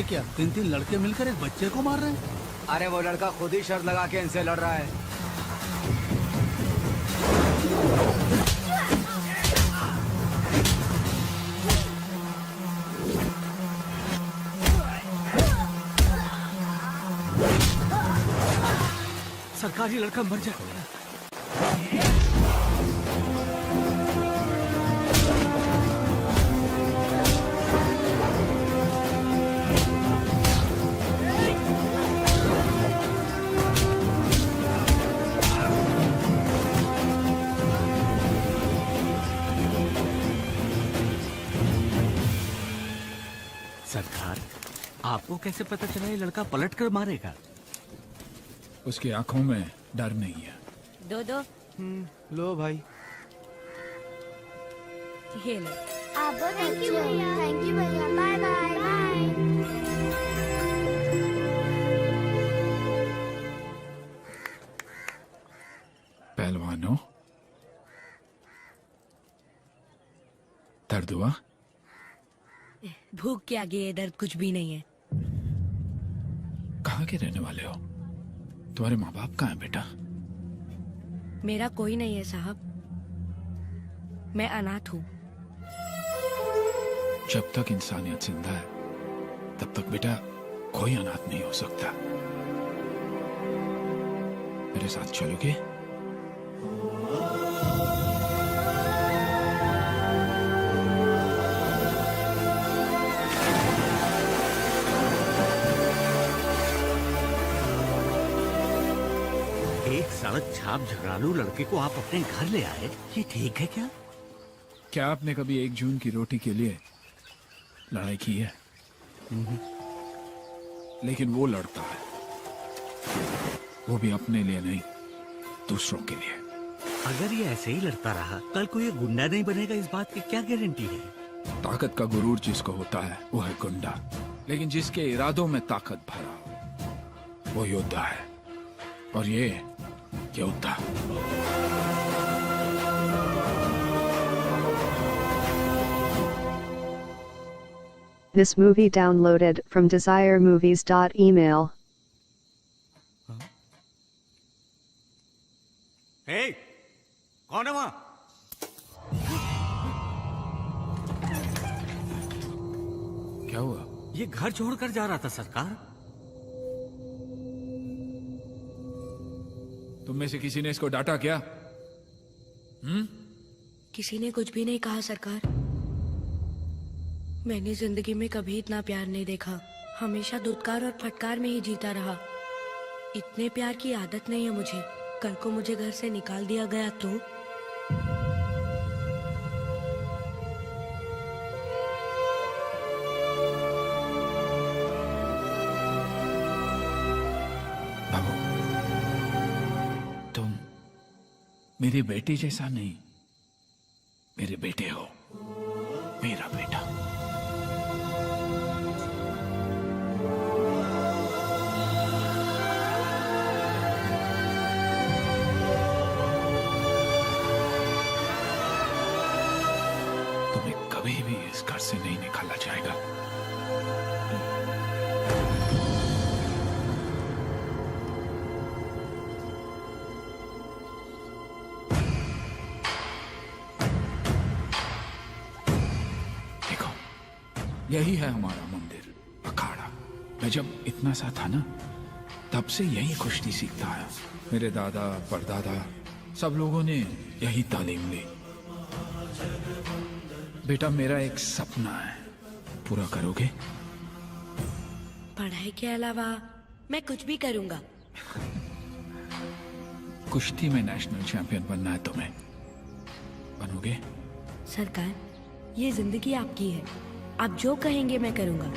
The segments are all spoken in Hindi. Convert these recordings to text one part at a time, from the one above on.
ये क्या 3-3 लड़के मिलकर एक बच्चे को मार रहे हैं? अरे वो लड़का खुद ही शर्त लगा के इनसे लड़ रहा है। सरकारी लड़का मर जाएगा। सरकार, आपको कैसे पता चला ये लड़का पलट कर मारेगा? उसकी आंखों में डर नहीं है। दो लो भाई। ये ले। थैंक यू भैया। थैंक यू भैया। Bye bye bye. पहलवानों, दर्द हुआ? भूख के आगे ये दर्द कुछ भी नहीं है। कहाँ के रहने वाले हो? तुम्हारे माँ बाप कहाँ हैं बेटा? मेरा कोई नहीं है साहब, मैं अनाथ हूँ। जब तक इंसानियत जिंदा है तब तक बेटा कोई अनाथ नहीं हो सकता। मेरे साथ चलोगे? एक सड़क छाप झगड़ालू लड़के को आप अपने घर ले आए, ये ठीक है क्या? क्या आपने कभी 1 जून की रोटी के लिए लड़ाई की है? लेकिन वो लड़ता है, वो भी अपने लिए नहीं, दूसरों के लिए। अगर ये ऐसे ही लड़ता रहा, कल को ये गुंडा नहीं बनेगा, इस बात की क्या गारंटी है? ताकत का गुरूर जिसको होता है वो है गुंडा, लेकिन जिसके इरादों में ताकत भरा हो वो योद्धा है। और ये योद्धा। This movie downloaded from desiremovies.email. Hey, कौन है वहाँ? क्या हुआ? ये घर छोड़कर जा रहा था सरकार। तुम में से किसी ने इसको डांटा क्या? किसी ने कुछ भी नहीं कहा सरकार। मैंने जिंदगी में कभी इतना प्यार नहीं देखा, हमेशा धुतकार और फटकार में ही जीता रहा। इतने प्यार की आदत नहीं है मुझे। कल को मुझे घर से निकाल दिया गया तो? बाबू, तुम मेरी बेटी जैसा नहीं, मेरे बेटे हो, मेरा बेटा। तुम्हें कभी भी इस घर से नहीं निकाला जाएगा। यही है हमारा मंदिर, अखाड़ा। मैं जब इतना सा था ना, तब से यही कुश्ती सीखता है। मेरे दादा परदादा सब लोगों ने यही तालीम ली। बेटा, मेरा एक सपना है, पूरा करोगे? पढ़ाई के अलावा मैं कुछ भी करूंगा। कुश्ती में नेशनल चैंपियन बनना है तुम्हें, बनोगे? सरकार, ये जिंदगी आपकी है, आप जो कहेंगे मैं करूंगा।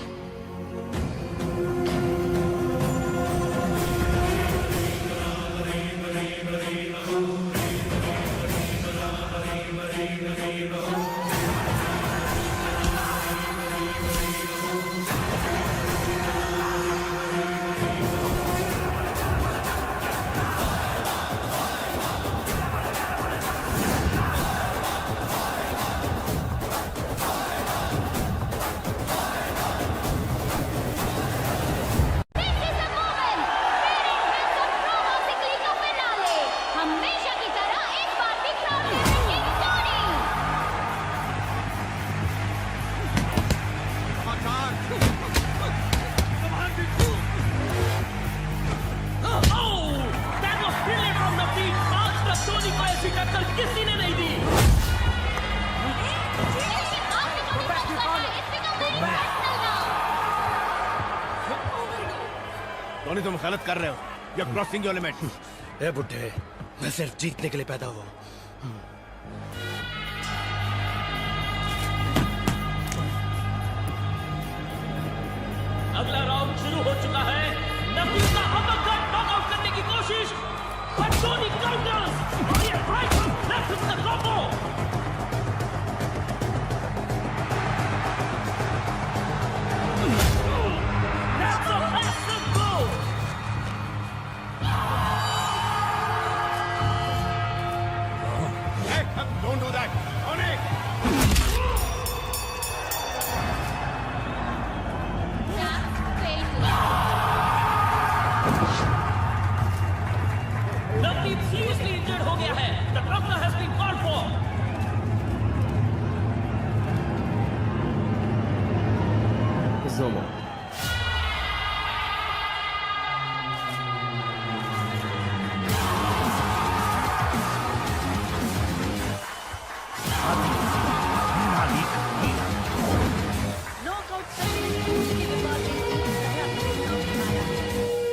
टोनी तुम गलत कर रहे हो, you are crossing your limit. ए बुड्ढे, मैं सिर्फ जीतने के लिए पैदा हुआ हूँ। अगला राउंड शुरू हो चुका है। नबील का अपरकट नॉकआउट करने की कोशिश, but Tony counters और ये right hook left with the combo। That's a massive blow। Hey, don't do that, Tony। Navneet seriously injured हो गया है। The doctor has been called for। Knockout certificate के विवाद में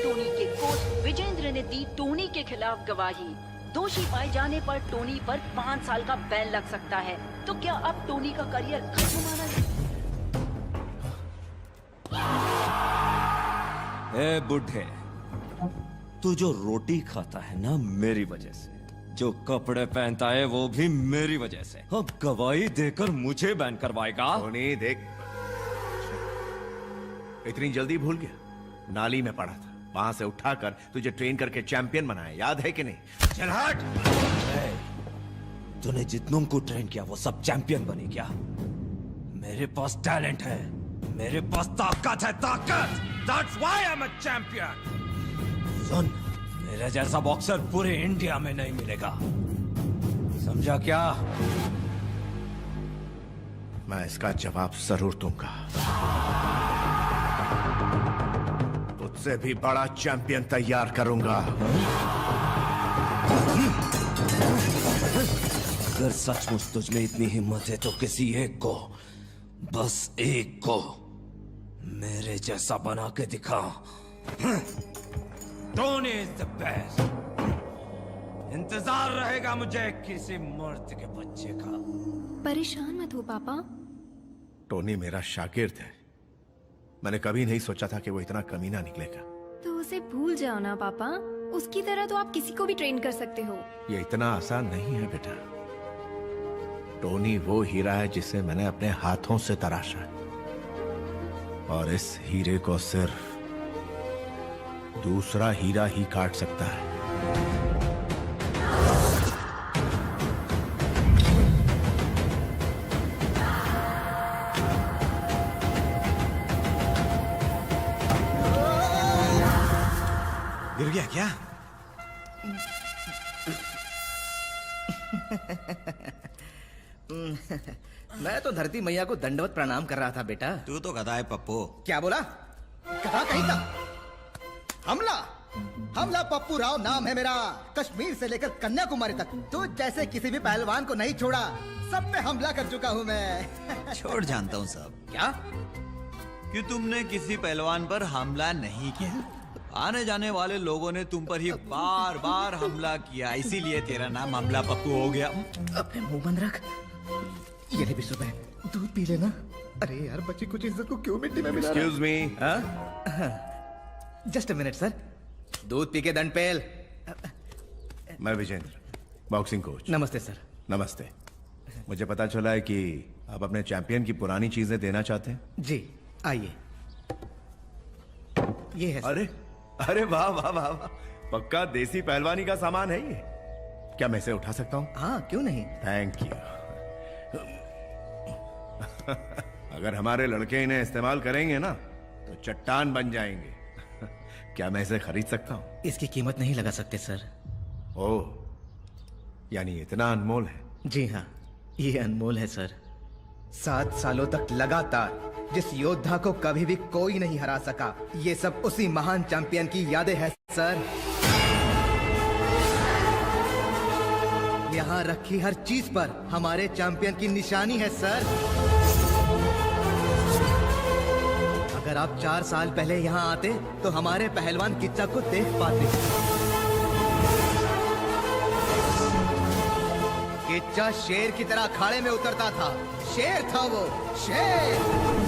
टोनी के कोच विजेंद्र ने दी टोनी के खिलाफ गवाही। दोषी पाए जाने पर टोनी पर 5 साल का बैन लग सकता है। तो क्या अब टोनी का करियर खत्म माना जाए? ए बुढ़े, तू जो रोटी खाता है ना मेरी वजह से, जो कपड़े पहनता है वो भी मेरी वजह से, अब गवाही देकर मुझे बैन करवाएगा। टोनी देख, इतनी जल्दी भूल गया? नाली में पड़ा था, वहां से उठाकर तुझे ट्रेन करके चैंपियन बनाया, याद है कि नहीं? चल हट। तूने जितनों को ट्रेन किया वो सब चैंपियन बने क्या? मेरे पास टैलेंट है, मेरे पास ताकत है, ताकत। That's why I'm a champion। सुन, मेरे जैसा बॉक्सर पूरे इंडिया में नहीं मिलेगा, समझा क्या? मैं इसका जवाब जरूर दूंगा। तुझसे भी बड़ा चैंपियन तैयार करूंगा। अगर सचमुच तुझ में इतनी हिम्मत है तो किसी एक को, बस एक को मेरे जैसा बना के दिखा। Tony is the best. इंतजार रहेगा मुझे किसी मर्द के बच्चे का। परेशान मत हो पापा। टोनी मेरा शागिर्द है, मैंने कभी नहीं सोचा था कि वो इतना कमीना निकलेगा। तो उसे भूल जाओ ना पापा, उसकी तरह तो आप किसी को भी ट्रेन कर सकते हो। ये इतना आसान नहीं है बेटा। टोनी वो हीरा है जिसे मैंने अपने हाथों से तराशा है, और इस हीरे को सिर्फ दूसरा हीरा ही काट सकता है। गिर गया क्या? मैं तो धरती मैया को दंडवत प्रणाम कर रहा था बेटा। तू तो गधा है पप्पू। क्या बोला? कहा कहीं का? हमला हमला पप्पू राव नाम है मेरा। कश्मीर से लेकर कन्याकुमारी तक तो जैसे किसी भी पहलवान को नहीं छोड़ा, सब पे हमला कर चुका हूँ मैं। छोड़ जानता हूँ सब। क्या? कि तुमने किसी पहलवान पर हमला नहीं किया, आने जाने वाले लोगों ने तुम पर ही बार बार हमला किया, इसीलिए तेरा नाम हमला पप्पू हो गया। अपने मुंह बंद रख। ये ले भी सुबह दूध पी लेना। अरे यार, बच्ची कुछ इज्जत को क्यों मिट्टी में मिला? Excuse me। Just a minute sir, दूध पी के दंड पेल। मैं विजेंद्र, बॉक्सिंग कोच। नमस्ते सर। नमस्ते। मुझे पता चला है कि आप अपने चैंपियन की पुरानी चीजें देना चाहते हैं। जी आइए, ये है सर। अरे अरे वाह वाह वाह वाह, पक्का देसी पहलवानी का सामान है ये। क्या मैं इसे उठा सकता हूँ? हाँ क्यों नहीं। Thank you. अगर हमारे लड़के इन्हें इस्तेमाल करेंगे ना तो चट्टान बन जाएंगे। क्या मैं इसे खरीद सकता हूँ? इसकी कीमत नहीं लगा सकते सर। ओह, यानी इतना अनमोल है? जी हाँ, ये अनमोल है सर। 7 सालों तक लगातार जिस योद्धा को कभी भी कोई नहीं हरा सका, ये सब उसी महान चैंपियन की यादें हैं सर। यहाँ रखी हर चीज पर हमारे चैंपियन की निशानी है सर। अगर आप 4 साल पहले यहाँ आते तो हमारे पहलवान किच्चा को देख पाते। किच्चा शेर की तरह अखाड़े में उतरता था। शेर था वो, शेर।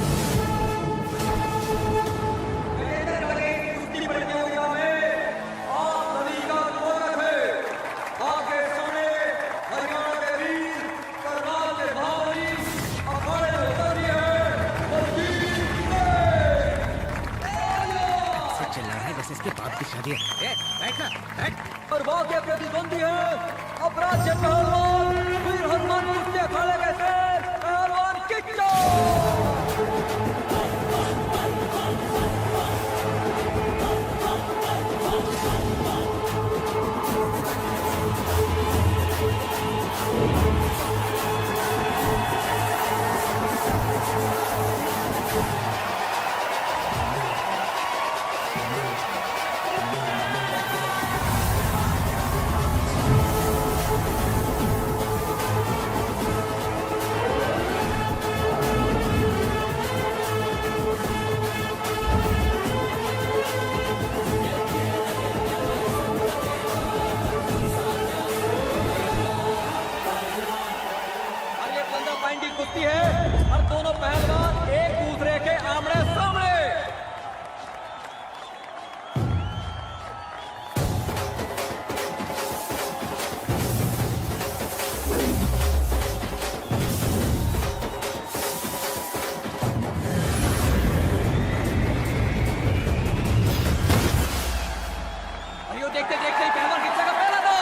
इसके बाप की शादी है। बैठना, बैठ। और वहाँ के प्रतिद्वंदी है अपराध पहलवान वीर हनुमान कुश्ती अखाड़े के शेर पहलवान किच्चा। कुश्ती है और दोनों पहलवान एक दूसरे के आमने सामने। और देखते देखते पहलवान किच्चा का पहला दो।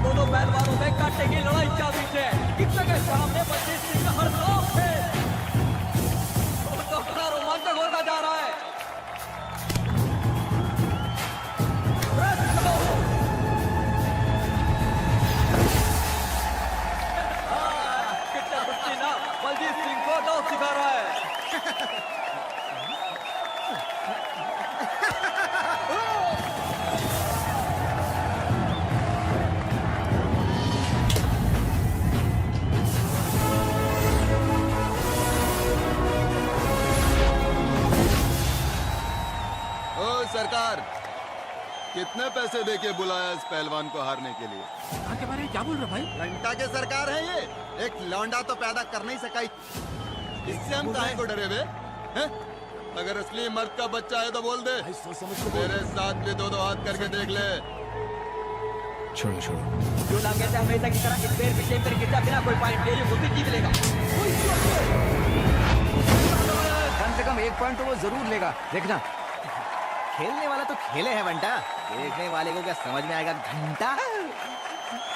दोनों पहलवानों में कांटे की लड़ाई चल रही है। किच्चा के सामने 25 सिंह का हर खौफ है। तो बड़ा रोमांचक होता जा रहा है। किच्चा कुश्ती ना बलजीत सिंह को दांव सिखा रहा है। सरकार, कितने पैसे देके बुलाया इस पहलवान को हारने के लिए? के बारे में क्या बोल रहा भाई? घंटा के सरकार है ये। एक लौंडा तो पैदा कर नहीं सका, इससे हम काहे को डरे बे? हैं? अगर असली मर्द का बच्चा है तो बोल दे। मेरे साथ भी 2-2 हाथ करके देख ले। छोड़ो छोड़ो। जो ना कहते हमेशा की तरह इस पैर पीछे पर किच्चा बिना कोई पॉइंट ले ये खुद जीत लेगा। कम से कम 1 पॉइंट तो वो जरूर लेगा, देखना। खेलने वाला तो खेले है बंटा, देखने वाले को क्या समझ में आएगा घंटा।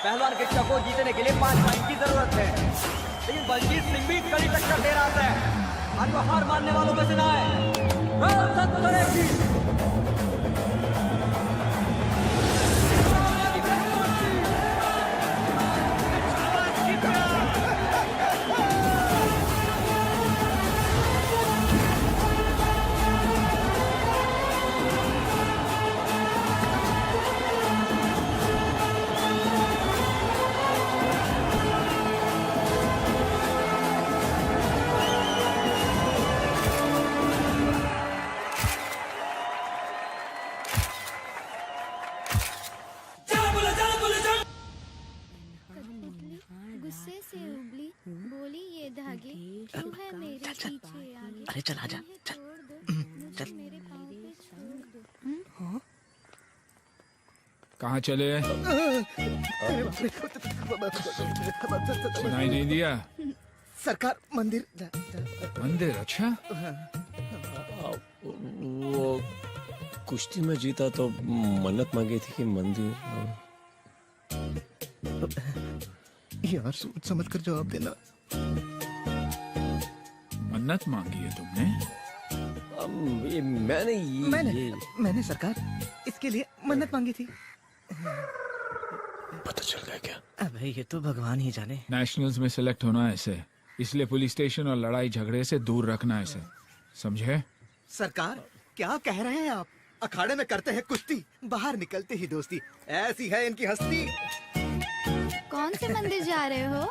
पहलवान किच्चा को जीतने के लिए 5 पॉइंट की जरूरत है, लेकिन बलजीत सिंह भी कड़ी टक्कर दे रहा है। आज वो हार मानने वालों में से ना है। गुस्से से उबली बोली ये धागे क्यों है मेरे पीछे आगे। अरे चल आजा, चल चल। मेरे पाँव पे छोड़ दो। कहाँ चले? सुनाई नहीं दिया? सरकार, मंदिर। मंदिर? अच्छा। वो कुश्ती में जीता तो मन्नत मांगी थी कि मंदिर। यार सोच समझ कर जवाब देना। मन्नत मांगी है तुमने? मैंने सरकार इसके लिए मन्नत मांगी थी। पता चल गया क्या? अबे ये तो भगवान ही जाने। नेशनल्स में सिलेक्ट होना है इसे, इसलिए पुलिस स्टेशन और लड़ाई झगड़े से दूर रखना है इसे, समझे? सरकार क्या कह रहे हैं आप? अखाड़े में करते हैं कुश्ती, बाहर निकलते ही दोस्ती। ऐसी है इनकी हस्ती। कौन से मंदिर जा रहे हो?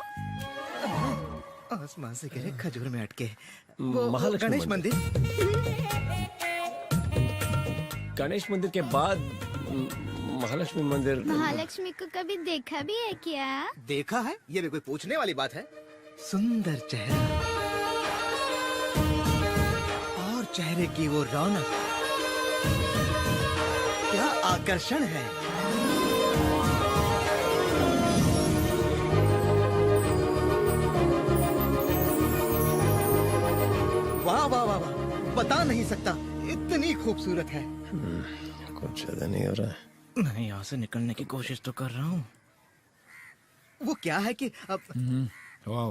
आसमान से गिरे खजूर में अटके महालक्ष्मी गणेश मंदिर। गणेश मंदिर के बाद महालक्ष्मी मंदिर। महालक्ष्मी को कभी देखा भी है क्या? देखा है? ये भी कोई पूछने वाली बात है? सुंदर चेहरा और चेहरे की वो रौनक, क्या आकर्षण है। वाह वाह वाह वाह, बता नहीं सकता, इतनी खूबसूरत है। कुछ ज्यादा नहीं हो रहा है। मैं यहाँ से निकलने की कोशिश तो कर रहा हूँ। वो क्या है कि अब वाह,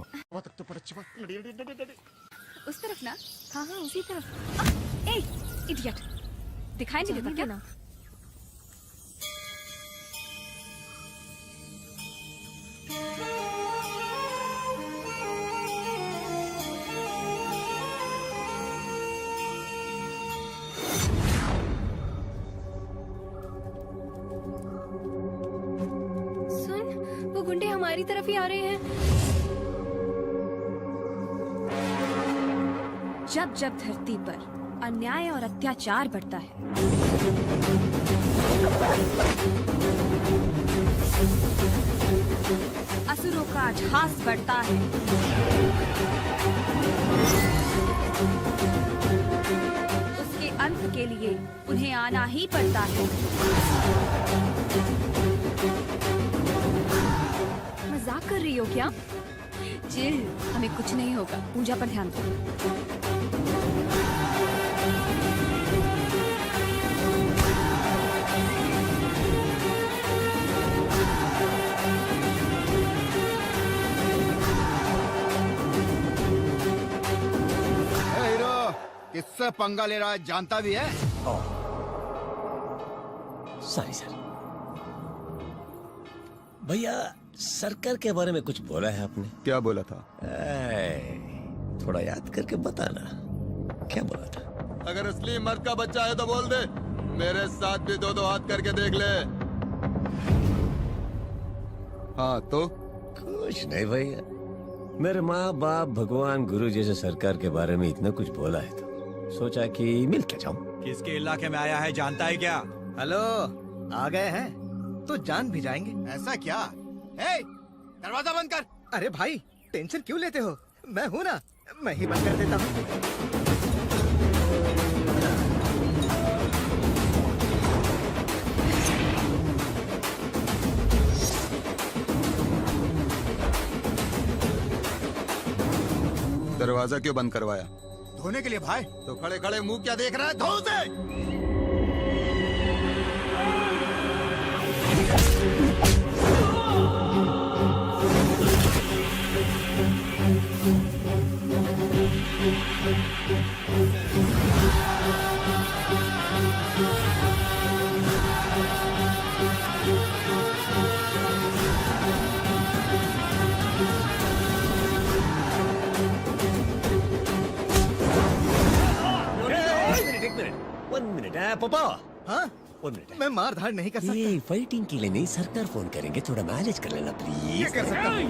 उस तरफ ना। हाँ हाँ उसी तरफ। ए इडियट, दिखाई नहीं देता क्या ना? सुन, वो गुंडे हमारी तरफ ही आ रहे हैं। जब जब धरती पर अन्याय और अत्याचार बढ़ता है, असुरों का अट्टहास बढ़ता है, उसके अंत के लिए उन्हें आना ही पड़ता है। मजाक कर रही हो क्या? चिल, हमें कुछ नहीं होगा। पूजा पर ध्यान दो। हीरो, किससे पंगा ले रहा है जानता भी है? Sorry sir. भैया सरकार के बारे में कुछ बोला है आपने? क्या बोला था? थोड़ा याद करके बताना, क्या बोला था? अगर असली मर्द का बच्चा है तो बोल दे, मेरे साथ भी दो दो हाथ करके देख ले। हाँ तो? कुछ नहीं भैया, मेरे माँ बाप भगवान गुरु जैसे सरकार के बारे में इतना कुछ बोला है तो सोचा कि मिल के जाऊं। किसके इलाके में आया है जानता है क्या? हेलो, आ गए हैं तो जान भी जाएंगे। ऐसा क्या? ए, दरवाजा बंद कर। अरे भाई, टेंशन क्यों लेते हो? मैं हूँ ना, मैं ही बंद कर देता हूँ। दरवाजा क्यों बंद करवाया? धोने के लिए भाई। तो खड़े खड़े मुंह क्या देख रहा है? धो उसे। वन मिनट पापा। हाँ? 1 मिनट। मैं मार धाड़ नहीं कर सकता। ये फाइटिंग के लिए नहीं, सरकार फोन करेंगे, थोड़ा मैनेज कर लेना प्लीज। ये कर सकता हूँ।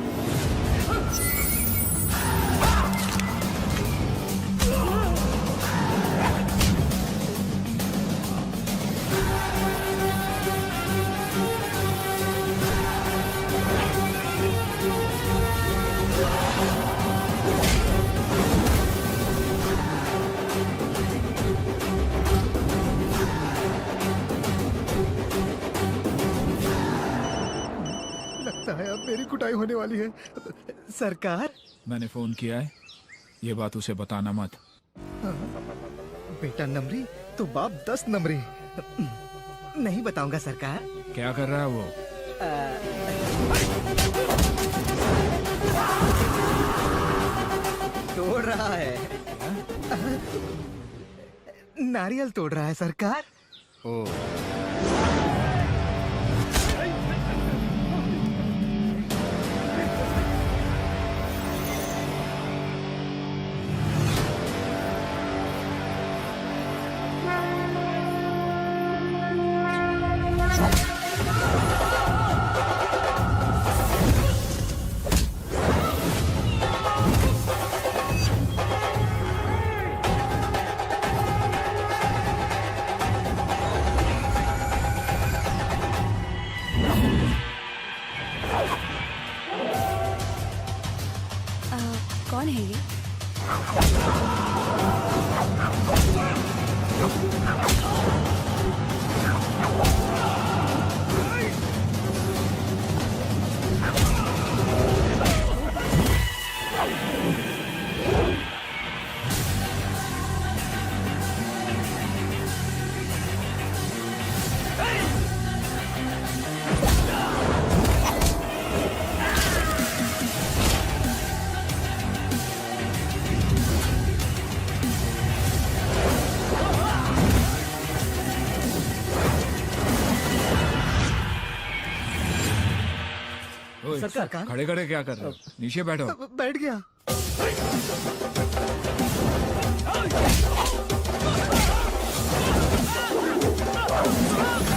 लगता है अब मेरी कुटाई होने वाली है। सरकार, मैंने फोन किया है, ये बात उसे बताना मत। बेटा नमरी तो बाप 10 नमरी। नहीं बताऊंगा सरकार। क्या कर रहा है वो? तोड़ रहा है। नारियल तोड़ रहा है सरकार। ओ, कौन है ये? ओए, सरकार। खड़े खड़े क्या कर रहे हो? नीचे बैठो। बैठ गया। Ah!